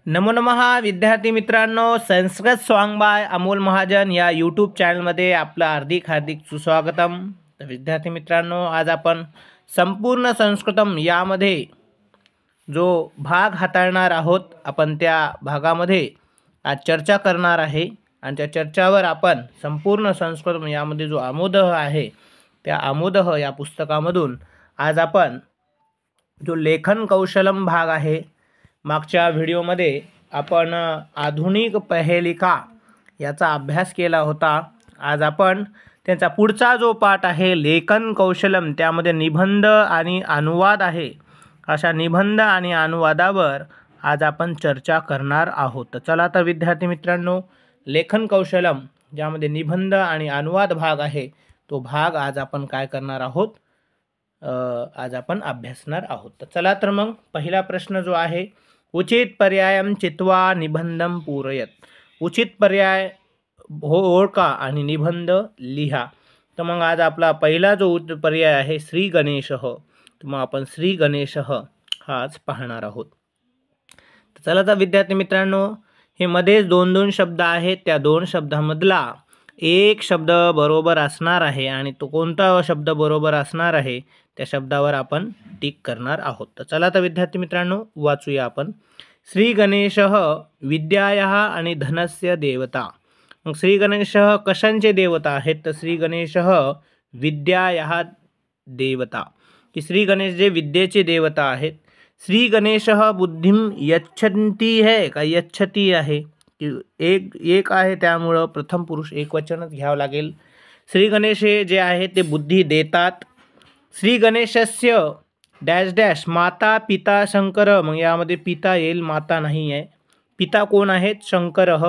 नमो नमः विद्यार्थी मित्रांनो, संस्कृत सॉन्ग बाय अमोल महाजन या यूट्यूब चॅनलमध्ये आपलं हार्दिक सुस्वागतम। तर विद्यार्थी मित्रांनो, आज आपण संपूर्ण संस्कृतम यामध्ये जो भाग हाताळणार आहोत, आपण त्या भागामध्ये आज चर्चा करणार आहे आणि त्या चर्चावर आपण संपूर्ण संस्कृतम यामध्ये जो आमोदह आहे त्या आमोदह या पुस्तकामधून आज आपण जो लेखन कौशलम भाग आहे, मागच्या व्हिडिओमध्ये आपण आधुनिक पहेलिका याचा अभ्यास केला होता। आज आपण त्याचा पुढचा जो पाठ आहे लेखन कौशलम, त्यामध्ये निबंध आणि अनुवाद आहे। अशा निबंध आणि अनुवादावर आज आपण चर्चा करणार आहोत। तर चला तर विद्यार्थी मित्रांनो, लेखन कौशलम ज्यामध्ये निबंध आणि अनुवाद भाग आहे तो भाग आज आपण काय करणार आहोत, आज आपण अभ्यासणार आहोत। तर चला तर मग पहिला प्रश्न जो आहे, उचित पर्यायम चित्वा निबंधम पूरयत। उचित पर्याय ओळखा आणि निबंध लिहा। तर मग आज आपला पहिला जो पर्याय आहे श्री गणेशः, तर मग आपण श्री गणेशः हा आज पाहणार आहोत। तर चला तर विद्यार्थी मित्रांनो, हे मध्येच दोन शब्द आहेत, त्या दोन शब्दांमधला एक शब्द बरोबर असणार आहे आणि तो कोणता शब्द बरोबर असणार आहे त्या शब्दावर आपण टिक करणार आहोत। तर चला तर विद्यार्थी मित्रांनो, वाचूया आपण। श्री गणेशः विद्यायाः आणि धनस्य देवता। मग श्री गणेशः कशांचे देवता आहेत, तर श्री गणेशः विद्यायाः देवता, की श्री गणेश जे विद्येचे देवता आहेत। श्री गणेशः बुद्धिम यच्छन्ति है का यच्छती आहे, की एक आहे, त्यामुळं प्रथम पुरुष एकवचनच घ्यावं लागेल। श्री गणेश हे जे आहे ते बुद्धी देतात। श्री गणेशस्य डॅश डॅश माता पिता शंकर, मग यामध्ये पिता येईल, माता नाही आहे। पिता कोण आहेत, शंकरः।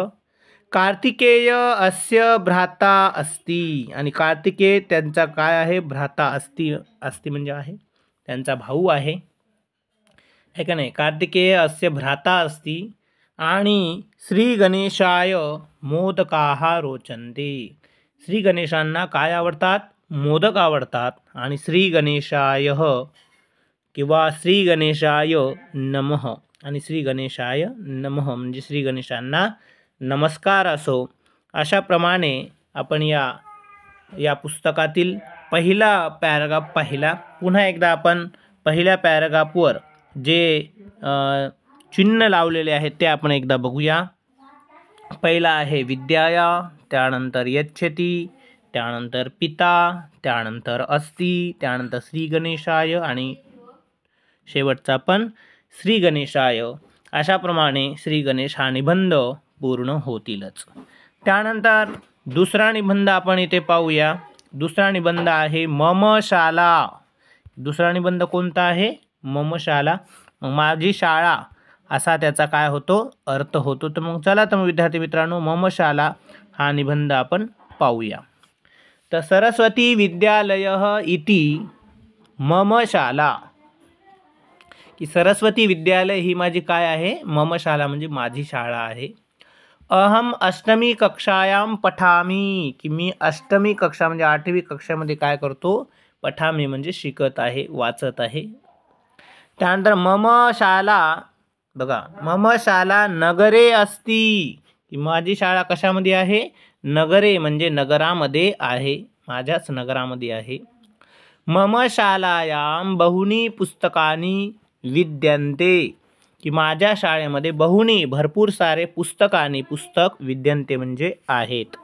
कार्तिकेय अस्य भ्राता अस्ति, आणि कार्तिकेय त्यांचा काय आहे, भ्राता अस्ति, अस्ति म्हणजे आहे त्यांचा भाऊ आहे, है का नाही। कार्तिकेय अस्य भ्राता अस्ति। आणि श्री गणेशाय मोदकाः रोचन्ते, श्री गणेशांना काय आवडतात, मोदक आवडतात। आणि श्री गणेशाय किंवा श्री गणेशाय नमः, आणि श्री गणेशाय नमः म्हणजे श्री गणेशांना नमस्कार असो। अशाप्रमाणे आपण या पुस्तकातील पहिला पॅराग्राफ पाहिला। पुन्हा एकदा आपण पहिल्या पॅराग्राफवर जे चिन्ह लावलेले आहेत ते आपण एकदा बघूया। पहिला आहे विद्याया, त्यानंतर यच्छती, त्यानंतर पिता, त्यानंतर अस्ति, त्यानंतर श्री गणेशाय आणि शेवटचा पण श्री गणेशाय। अशाप्रमाणे श्री गणेश हा निबंध पूर्ण होतीलच। त्यानंतर दुसरा निबंध आपण इथे पाहूया। दुसरा निबंध आहे मम शाला। दुसरा निबंध कोणता आहे, मम शाला, मग माझी शाळा असा त्याचा काय होतो, अर्थ होतो। तर मग चला तर विद्यार्थी मित्रांनो, मम शाला हा निबंध आपण पाहूया। तर सरस्वती विद्यालयः इति मम शाला, की सरस्वती विद्यालय ही माझी काय आहे, मम शाला म्हणजे माझी शाळा आहे। अहम अष्टमी कक्षायां पठामि, की मी अष्टमी कक्षा म्हणजे 8वी कक्षामध्ये काय करतो, पठामि म्हणजे शिकत आहे, वाचत आहे। त्यानंतर मम शाला, बघा मम शाला नगरे अस्ति, की माझी शाळा कशामध्ये आहे, नगरे म्हणजे नगरामध्ये आहे, माझ्याच नगरामध्ये आहे। मम शालायां बहुनी पुस्तकानि विद्यन्ते, की माझ्या शाळेमध्ये बहुनी भरपूर सारे पुस्तकानि, पुस्तक विद्यन्ते म्हणजे आहेत।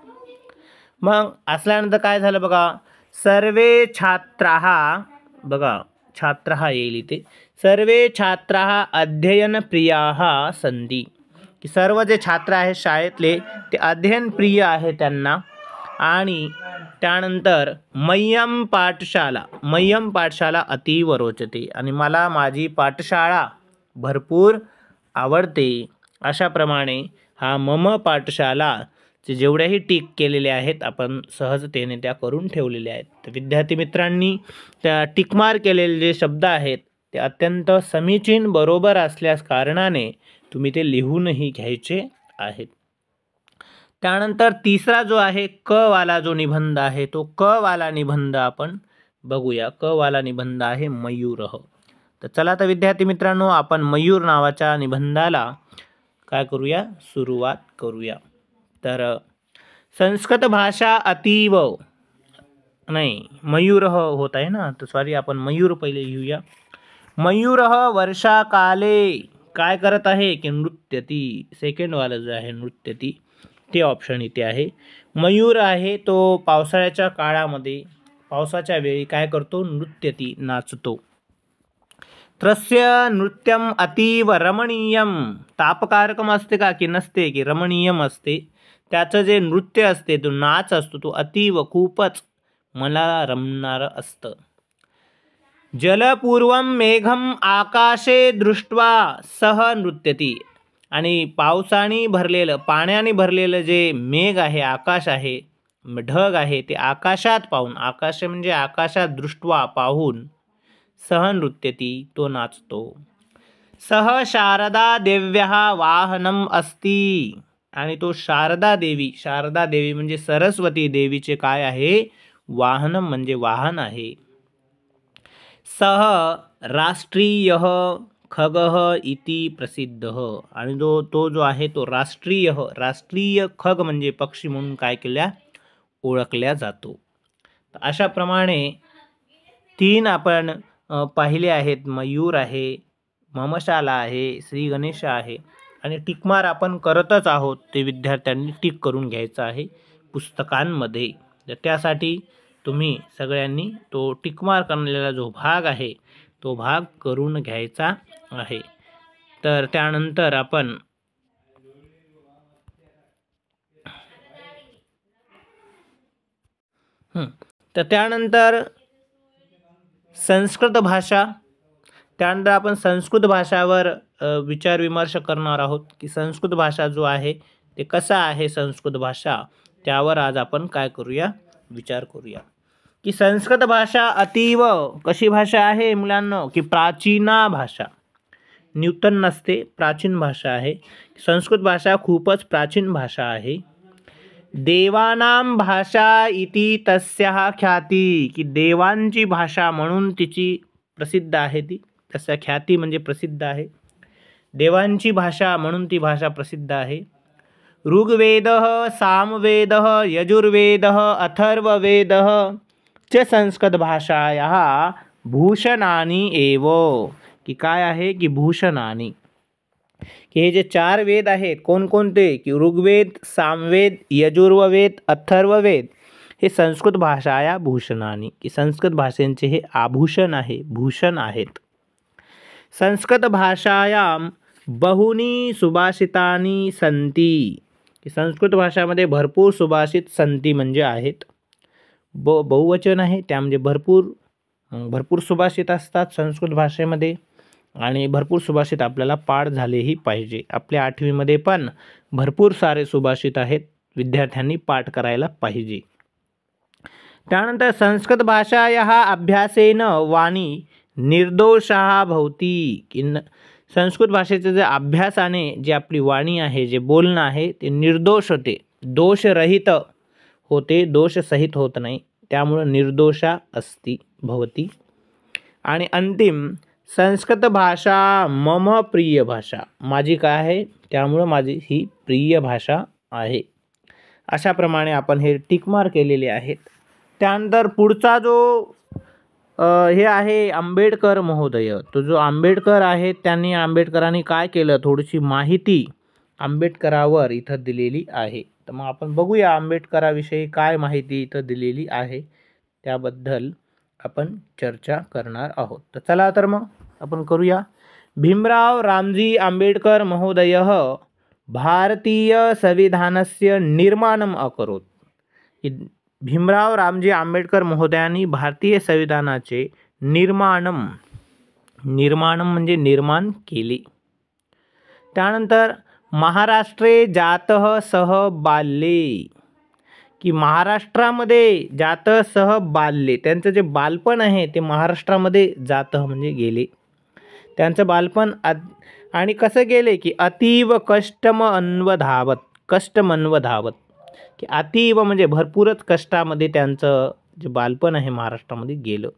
मग असल्यानंतर काय झालं बघा, सर्वे छात्राः, बघा छात्रः येईल इथे, सर्वे छात्राः अध्ययनप्रियाः सन्ति, की सर्व जे छात्र आहेत शाळेतले ते अध्ययनप्रिय आहे त्यांना। आणि त्यानंतर मह्यम पाठशाला, मह्यम पाठशाला अतीव रोचते, आणि मला माझी पाठशाळा भरपूर आवडते। अशाप्रमाणे हा मम पाठशालाचे जेवढ्याही टिक केलेले आहेत आपण सहजतेने त्या करून ठेवलेले आहेत। तर विद्यार्थी मित्रांनी त्या टिकमार केलेले जे शब्द आहेत ते अत्यंत समीचीन बरोबर असल्यास कारणाने तुम्ही ते लिहूनही घ्यायचे आहेत। त्यानंतर तिसरा जो आहे क वाला जो निबंध आहे, तो क वाला निबंध आपण बघूया। क वाला निबंध आहे मयूरः। तर चला तर विद्यार्थी मित्रांनो, आपण मयूर नावाच्या निबंधाला काय करूया, सुरुवात करूया. तर संस्कृत भाषा अतीव नाही, मयूर होत आहे ना, तर सॉरी, आपण मयूर पहिले लिहूया. मयूर वर्षाकाले काय करत आहे की नृत्यती. सेकंड वाला जो आहे नृत्यती ते ऑप्शन इथे आहे. मयूर आहे तो पावसाळ्याच्या काळामध्ये, पावसाच्या वेळी काय करतो, नृत्यती, नाचतो. तस्य नृत्यम अतीव रमणीयम. तापकारकम असते का की नसते, की रमणीयम असते. त्याचं जे नृत्य असते, तो नाच असतो, तो अतीव खूपच मला रमणारं असतं. जलपूर्वम मेघम आकाशे दृष्ट्वा सह नृत्यती. आणि पावसाने भरलेलं, पाण्याने भरलेलं जे मेघ आहे, आकाश आहे, ढग आहे, ते आकाशात पाहून, आकाश म्हणजे आकाशात दृष्ट्वा पाहून, सह नृत्यती, तो नाचतो. सह शारदा देव्या वाहनम अस्ति. आणि तो शारदा देवी म्हणजे सरस्वती देवीचे काय आहे, वाहनम म्हणजे वाहन आहे. सह राष्ट्रीय खगः इति प्रसिद्ध. आणि तो जो आहे तो राष्ट्रीय खग म्हणजे पक्षी म्हणून काय केल्या, ओळखल्या जातो. अशाप्रमाणे 3 आपण पाहिले आहेत. मयूर आहे, ममशाला आहे, श्री गणेश आहे, आणि टिकमार आपण करतच आहोत. ते विद्यार्थ्यांनी टिक करून घ्यायचं आहे पुस्तकांमध्ये. तर त्यासाठी तुम्ही सगळ्यांनी तो टिकमार करलेला जो भाग आहे तो भाग करून घ्यायचा आहे. तर त्यानंतर आपण त्यानंतर संस्कृत भाषा, त्यानंतर आपण संस्कृत भाषावर विचार विमर्श करणार आहोत की संस्कृत भाषा जो आहे ते कसा आहे. संस्कृत भाषा त्यावर आज आपण काय करूया, विचार करूया की संस्कृत भाषा अतीव कशी भाषा आहे मुलांनो, की प्राचीना भाषा, न्यूतन नसते, प्राचीन भाषा आहे. संस्कृत भाषा खूपच प्राचीन भाषा आहे. देवानां भाषा इति तस्याः ख्याती, की देवांची भाषा म्हणून तिची प्रसिद्ध आहे. ती तस्या ख्याती म्हणजे प्रसिद्ध आहे. देवांची भाषा म्हणून ती भाषा प्रसिद्ध आहे. ऋग्वेदः सामवेदः यजुर्वेदः अथर्ववेदः च संस्कृत भाषायाः भूषणानि एव, की काय आहे की भूषणानि, की हे जे 4 वेद आहेत कोणकोणते, की ऋग्वेद, सामवेद, यजुर्वेद, अथर्ववेद, हे संस्कृत भाषाया भूषणानि, की संस्कृत भाषेचे हे आभूषण आहे, भूषण आहेत. संस्कृत भाषायां बहुनी सुभाषितानि सन्ति, की संस्कृत भाषामध्ये भरपूर सुभाषित संती म्हणजे आहेत. बहुवचन आहे, त्यामध्ये भरपूर सुभाषित असतात संस्कृत भाषेमध्ये. आणि भरपूर सुभाषित आपल्याला पाठ झालेही पाहिजे. आपल्या 8वी मध्ये पण भरपूर सारे सुभाषित आहेत, विद्यार्थ्यांनी पाठ करायला पाहिजे. त्यानंतर संस्कृत भाषायाः अभ्यासेन वाणी निर्दोषः भवति, की संस्कृत भाषेचे जे अभ्यासाने जी आपली वाणी आहे, जे बोलणं आहे ते निर्दोष होते, दोषरहित होते, दोषसहित होत नाही, त्यामुळे निर्दोषा अस्ति भवति. आणि अंतिम, संस्कृत भाषा मम प्रिय भाषा, माझी काय आहे, त्यामुळे माझी ही प्रिय भाषा आहे. अशाप्रमाणे आपण हे टिकमार केलेले आहेत. त्यानंतर पुढचा जो हे आहे आंबेडकर महोदय, तो जो आंबेडकर आहे आंबेडकरांनी काय केलं, थोडीशी माहिती आंबेडकरावर इथं दिलेली आहे. तर मग आपण बघूया आंबेडकराविषयी काय माहिती इथं दिलेली आहे, त्याबद्दल आपण चर्चा करणार आहोत. तर चला तर मग आपण करूया. भीमराव रामजी आंबेडकर महोदयः भारतीय संविधानस्य निर्माणम् अकरोत्, भीमराव रामजी आंबेडकर महोदयांनी भारतीय संविधानाचे निर्माण म्हणजे निर्माण केले. त्यानंतर महाराष्ट्रे जातः सह बाल्ये, की महाराष्ट्रामध्ये जातः सह बाल्ये, त्यांचं जे बालपण आहे ते महाराष्ट्रामध्ये जातः म्हणजे गेले, त्यांचं बालपण आणि कसं गेले की अतीव कष्टमन्वधावत, की अतीव म्हणजे भरपूरच कष्टामध्ये त्यांचं जे बालपण आहे महाराष्ट्रामध्ये गेलं.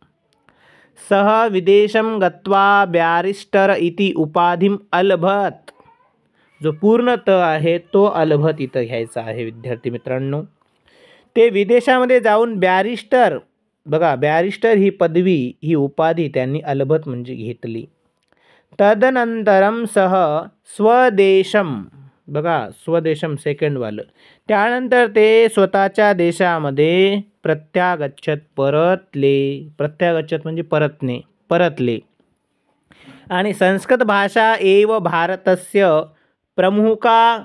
सह विदेशं गत्वा बॅरिस्टर इति उपाधिम अलभत, जो पूर्ण त आहे तो अलभत इथं घ्यायचा आहे विद्यार्थी मित्रांनो. ते विदेशामध्ये जाऊन बॅरिस्टर, बघा बॅरिस्टर ही पदवी ही उपाधी त्यांनी अलभत म्हणजे घेतली. तदनंतरम सह स्वदेशम, बघा स्वदेशम सेकंडवालं, त्यानंतर ते स्वतःच्या देशामध्ये प्रत्यागच्छत परतले. प्रत्यागच्छत म्हणजे परतले. आणि संस्कृत भाषा एव भारतस्य प्रमुखा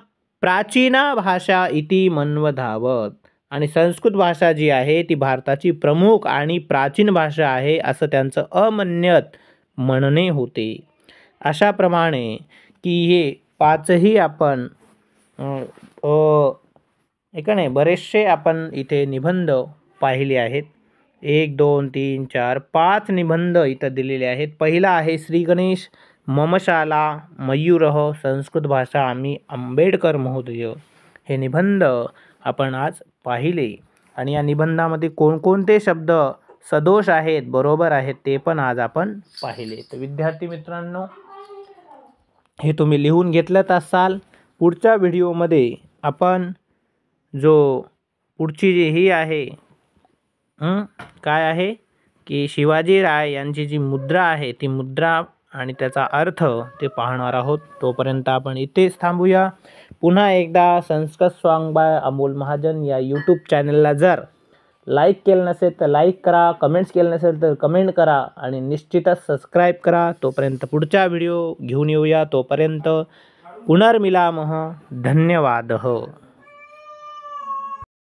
प्राचीना भाषा इति मन्वधावत. आणि संस्कृत भाषा जी आहे ती भारताची प्रमुख आणि प्राचीन भाषा आहे असं त्यांचं अमन्यत म्हणणे होते. अशाप्रमाणे की हे पाचही आपण का नाही बरेचसे आपण इथे निबंध पाहिले आहेत. 1 2 3 4 5 निबंध इथं दिलेले आहेत. पहिला आहे श्री गणेश ममशाला मयूरः संस्कृत भाषा आम्ही आंबेडकर महोदय. हे निबंध आपण आज पाहिले आणि या निबंधामध्ये कोणकोणते शब्द सदोष आहेत, बरोबर आहेत ते पण आज आपण पाहिले. तर विद्यार्थी मित्रांनो, हे तुम्ही लिहून घेतलं असाल. पुढच्या व्हिडिओमध्ये आपण जो पुढची जी ही आहे काय आहे की शिवाजी राय यांची जी मुद्रा आहे ती मुद्रा आणि त्याचा अर्थ ते पाहणार आहोत. तोपर्यंत आपण इथेच थांबूया. पुन्हा एकदा संस्कृत सॉन्ग बाय अमोल महाजन या यूट्यूब चॅनलला जर लाईक केलं नसेल तर लाईक करा, कमेंट्स केलं नसेल तर कमेंट करा आणि निश्चितच सबस्क्राईब करा. तोपर्यंत पुढचा व्हिडिओ घेऊन येऊया. तोपर्यंत पुनर्मिलामः. धन्यवाद.